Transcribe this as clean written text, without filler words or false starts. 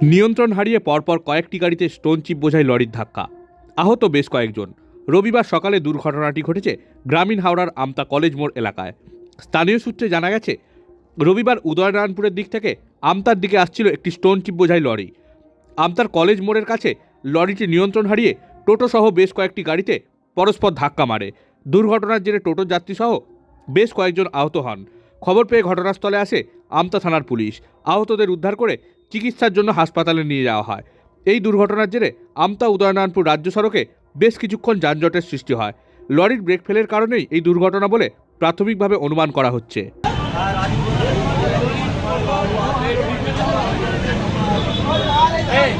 নিয়ন্ত্রণ হারিয়ে পরপর কয়েকটি গাড়িতে স্টোন চিপ বোঝাই লরির ধাক্কা, আহত বেশ কয়েকজন। রবিবার সকালে দুর্ঘটনাটি ঘটেছে গ্রামীণ হাওড়ার আমতা কলেজ মোড় এলাকায়। স্থানীয় সূত্রে জানা গেছে, রবিবার উদয়নারায়ণপুরের দিক থেকে আমতার দিকে আসছিল একটি স্টোন চিপ বোঝাই লরি। আমতার কলেজ মোড়ের কাছে লরিটি নিয়ন্ত্রণ হারিয়ে টোটো সহ বেশ কয়েকটি গাড়িতে পরস্পর ধাক্কা মারে। দুর্ঘটনার জেরে টোটো যাত্রী সহ বেশ কয়েকজন আহত হন। খবর পেয়ে ঘটনাস্থলে আসে আমতা থানার পুলিশ। আহতদের উদ্ধার করে চিকিৎসার জন্য হাসপাতালে নিয়ে যাওয়া হয়। এই দুর্ঘটনার জেরে আমতা উদয়নারায়ণপুর রাজ্য সড়কে বেশ কিছুক্ষণ যানজটের সৃষ্টি হয়। লরির ব্রেক ফেলের কারণেই এই দুর্ঘটনা বলে প্রাথমিকভাবে অনুমান করা হচ্ছে। Hey,